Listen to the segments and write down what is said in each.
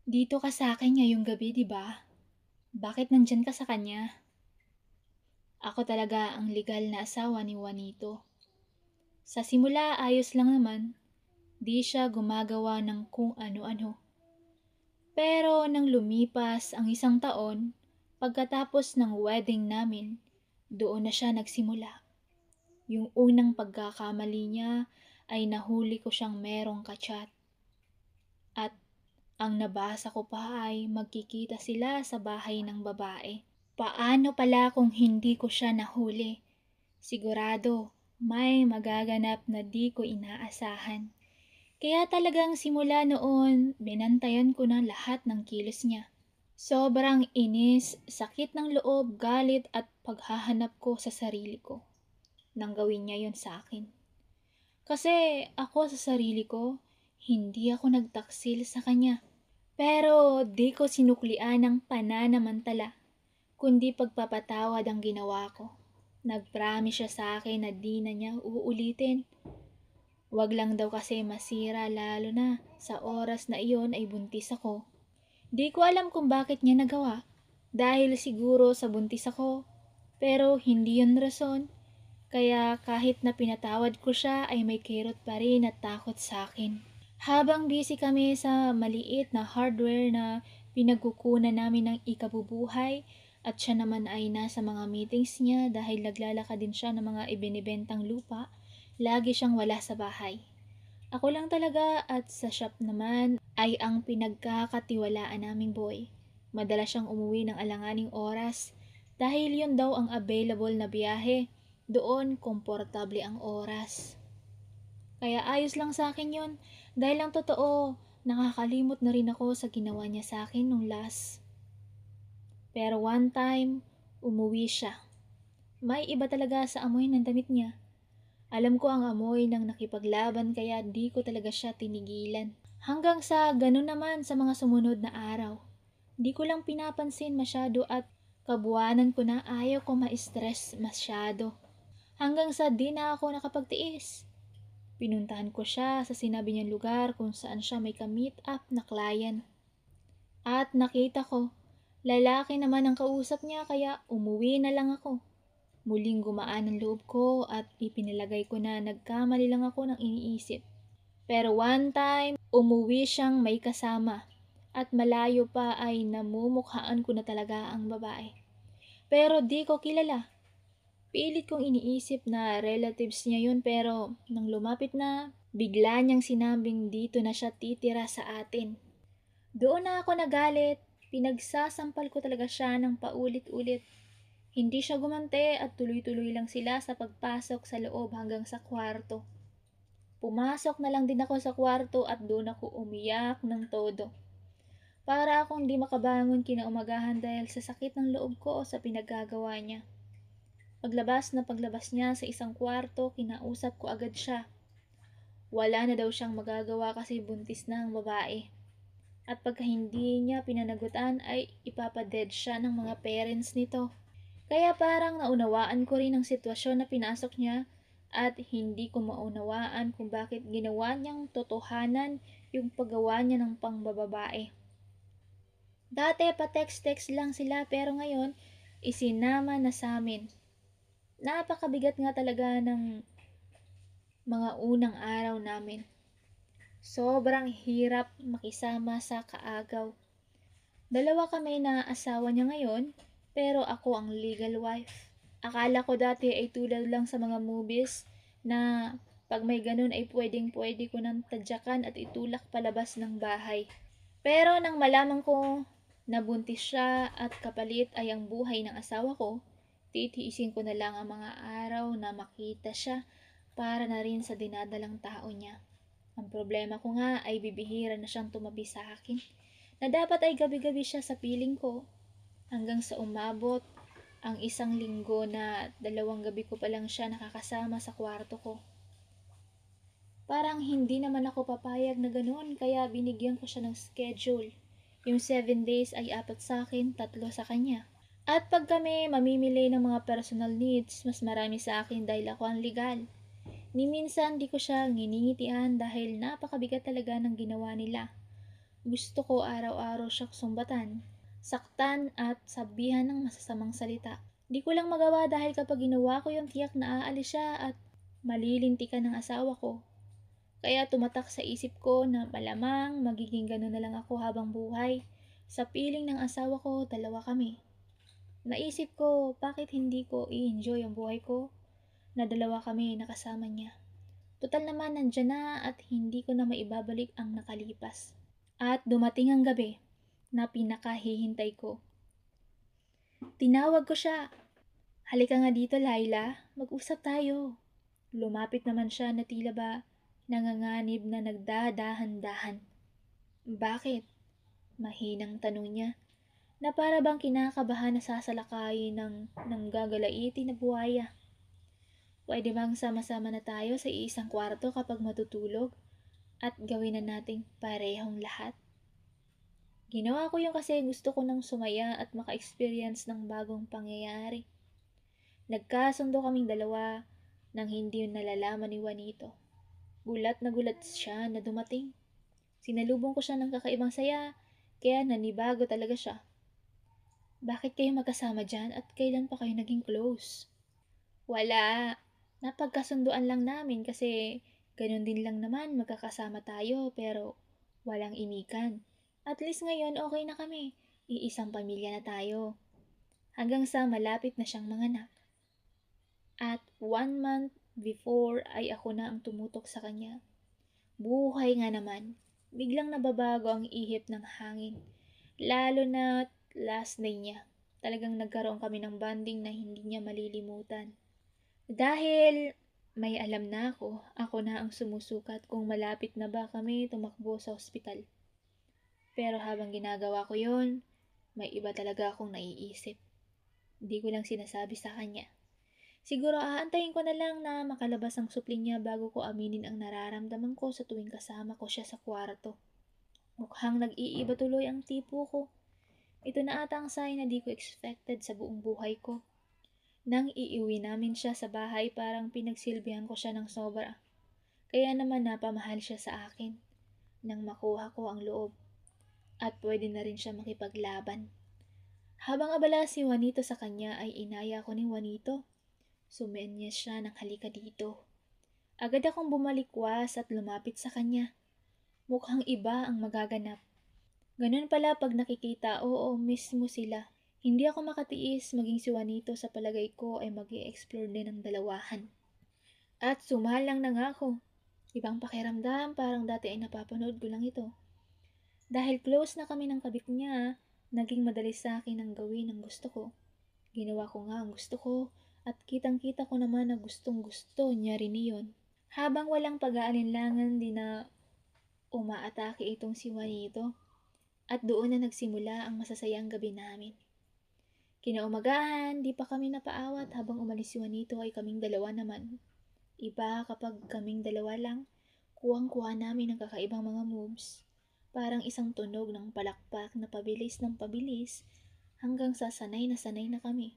Dito ka sa akin ngayong gabi, 'di ba? Bakit nandiyan ka sa kanya? Ako talaga ang legal na asawa ni Juanito. Sa simula ayos lang naman, di siya gumagawa ng kung ano-ano. Pero nang lumipas ang isang taon, pagkatapos ng wedding namin, doon na siya nagsimula. Yung unang pagkakamali niya ay nahuli ko siyang merong kachat. At ang nabasa ko pa ay magkikita sila sa bahay ng babae. Paano pala kung hindi ko siya nahuli? Sigurado, may magaganap na di ko inaasahan. Kaya talagang simula noon, binantayan ko na lahat ng kilos niya. Sobrang inis, sakit ng loob, galit at paghahanap ko sa sarili ko nang gawin niya yon sa akin. Kasi ako sa sarili ko, hindi ako nagtaksil sa kanya. Pero di ko sinuklian ng pananamantala, kundi pagpapatawad ang ginawa ko. Nag-promise siya sa akin na di na niya uulitin. Wag lang daw kasi masira lalo na sa oras na iyon ay buntis ako. Di ko alam kung bakit niya nagawa. Dahil siguro sa buntis ako. Pero hindi yun rason. Kaya kahit na pinatawad ko siya ay may kirot pa rin at takot sa akin. Habang busy kami sa maliit na hardware na pinagkukunan namin ng ikabubuhay at siya naman ay nasa mga meetings niya dahil naglalakad din siya ng mga ibinibentang lupa, lagi siyang wala sa bahay. Ako lang talaga at sa shop naman ay ang pinagkakatiwalaan naming boy. Madalas siyang umuwi ng alanganing oras dahil yun daw ang available na biyahe. Doon, komportable ang oras. Kaya ayos lang sa akin yun. Dahil ang totoo, nakakalimot na rin ako sa ginawa niya sa akin nung last. Pero one time, umuwi siya. May iba talaga sa amoy ng damit niya. Alam ko ang amoy ng nakipaglaban kaya di ko talaga siya tinigilan. Hanggang sa ganun naman sa mga sumunod na araw. Di ko lang pinapansin masyado at kabuanan ko na ayaw ko ma-stress masyado. Hanggang sa di na ako nakapagtiis. Pinuntahan ko siya sa sinabi niyang lugar kung saan siya may ka-meet up na client. At nakita ko, lalaki naman ang kausap niya kaya umuwi na lang ako. Muling gumaan ang loob ko at ipinalagay ko na nagkamali lang ako ng iniisip. Pero one time, umuwi siyang may kasama at malayo pa ay namumukhaan ko na talaga ang babae. Pero di ko kilala. Pilit kong iniisip na relatives niya yun pero nang lumapit na, bigla niyang sinabing dito na siya titira sa atin. Doon na ako nagalit, pinagsasampal ko talaga siya ng paulit-ulit. Hindi siya gumante at tuloy-tuloy lang sila sa pagpasok sa loob hanggang sa kwarto. Pumasok na lang din ako sa kwarto at doon ako umiyak ng todo. Para akong di makabangon kinaumagahan dahil sa sakit ng loob ko o sa pinagagawa niya. Paglabas niya sa isang kwarto, kinausap ko agad siya. Wala na daw siyang magagawa kasi buntis na ang babae. At pagka hindi niya pinanagutan ay ipapadead siya ng mga parents nito. Kaya parang naunawaan ko rin ang sitwasyon na pinasok niya at hindi ko maunawaan kung bakit ginawa niyang totohanan yung paggawa niya ng pangbababae. Dati pa text-text lang sila pero ngayon isinama na sa amin. Napakabigat nga talaga ng mga unang araw namin. Sobrang hirap makisama sa kaagaw. Dalawa kami na asawa niya ngayon, pero ako ang legal wife. Akala ko dati ay tulad lang sa mga movies na pag may ganun ay pwedeng-pwede ko nang tadyakan at itulak palabas ng bahay. Pero nang malaman ko na buntis siya at kapalit ay ang buhay ng asawa ko, titiisin ko na lang ang mga araw na makita siya para na rin sa dinadalang tao niya. Ang problema ko nga ay bibihira na siyang tumabi sa akin na dapat ay gabi-gabi siya sa piling ko hanggang sa umabot ang isang linggo na 2 gabi ko pa lang siya nakakasama sa kwarto ko. Parang hindi naman ako papayag na ganoon kaya binigyan ko siya ng schedule. Yung 7 days ay 4 sa akin, 3 sa kanya. At pag kami mamimili ng mga personal needs, mas marami sa akin dahil ako ang legal. Ni minsan di ko siya nginingitian dahil napakabigat talaga ng ginawa nila. Gusto ko araw-araw siyang sumbatan, saktan at sabihan ng masasamang salita. Di ko lang magawa dahil kapag ginawa ko yung tiyak na aalis siya at malilintikan ng asawa ko. Kaya tumatak sa isip ko na malamang magiging ganun na lang ako habang buhay. Sa piling ng asawa ko, dalawa kami. Naisip ko, bakit hindi ko i-enjoy ang buhay ko na dalawa kami nakasama niya. Total naman nandyan na at hindi ko na maibabalik ang nakalipas. At dumating ang gabi na pinakahihintay ko. Tinawag ko siya. Halika nga dito, Laila. Mag-usap tayo. Lumapit naman siya na tila ba nanganganib na nagdadahan-dahan. Bakit? Mahinang tanong niya na para bang kinakabahan na sasalakayin ng gagalaitin na buhaya. Pwede bang sama-sama na tayo sa iisang kwarto kapag matutulog at gawin na nating parehong lahat? Ginawa ko yung kasi gusto ko nang sumaya at maka-experience ng bagong pangyayari. Nagkasundo kaming dalawa nang hindi yun nalalaman ni Juanito. Gulat na gulat siya na dumating. Sinalubong ko siya ng kakaibang saya, kaya nanibago talaga siya. Bakit kayo magkasama dyan at kailan pa kayo naging close? Wala. Napagkasunduan lang namin kasi ganun din lang naman magkakasama tayo pero walang imikan. At least ngayon okay na kami. Iisang pamilya na tayo. Hanggang sa malapit na siyang manganak. At 1 month before ay ako na ang tumutok sa kanya. Buhay nga naman. Biglang nababago ang ihip ng hangin. Lalo na last day niya. Talagang nagkaroon kami ng bonding na hindi niya malilimutan. Dahil may alam na ako na ang sumusukat kung malapit na ba kami tumakbo sa ospital. Pero habang ginagawa ko yon, may iba talaga akong naiisip. Hindi ko lang sinasabi sa kanya. Siguro aantayin ko na lang na makalabas ang supling niya bago ko aminin ang nararamdaman ko sa tuwing kasama ko siya sa kwarto. Mukhang nag-iiba tuloy ang tipo ko. Ito na ata ang sign na di ko expected sa buong buhay ko. Nang iiwi namin siya sa bahay, parang pinagsilbihan ko siya ng sobra. Kaya naman napamahal siya sa akin. Nang makuha ko ang loob. At pwede na rin siya makipaglaban. Habang abala si Juanito sa kanya ay inaya ko ni Juanito. Sumenyas siya ng halika dito. Agad akong bumalikwas at lumapit sa kanya. Mukhang iba ang magaganap. Ganun pala pag nakikita, oo, mismo sila. Hindi ako makatiis maging si Juanito sa palagay ko ay mag-i-explore din ng dalawahan. At sumalang na nga ako. Ibang pakiramdam, parang dati ay napapanood ko lang ito. Dahil close na kami ng kabit niya, naging madali sa akin ang gawin ang gusto ko. Ginawa ko nga ang gusto ko at kitang-kita ko naman na gustong-gusto niya rin iyon. Habang walang pag-aalinlangan din na umaatake itong si Juanito at doon na nagsimula ang masasayang gabi namin. Kinaumagahan, di pa kami napaawat habang umalis si Juanito ay kaming dalawa naman. Iba kapag kaming dalawa lang, kuwang-kuha namin ang kakaibang mga moves. Parang isang tunog ng palakpak na pabilis ng pabilis hanggang sa sanay na kami.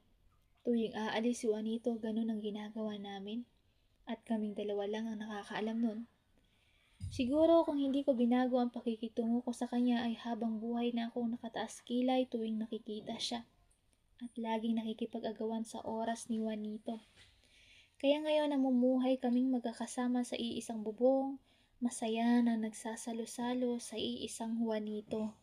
Tuwing aalis si Juanito, ganun ang ginagawa namin. At kaming dalawa lang ang nakakaalam nun. Siguro kung hindi ko binago ang pakikitungo ko sa kanya ay habang buhay na akong nakataas kilay tuwing nakikita siya. At laging nakikipag-agawan sa oras ni Juanito. Kaya ngayon namumuhay kaming magkakasama sa iisang bubong, masaya na nagsasalo-salo sa iisang Juanito.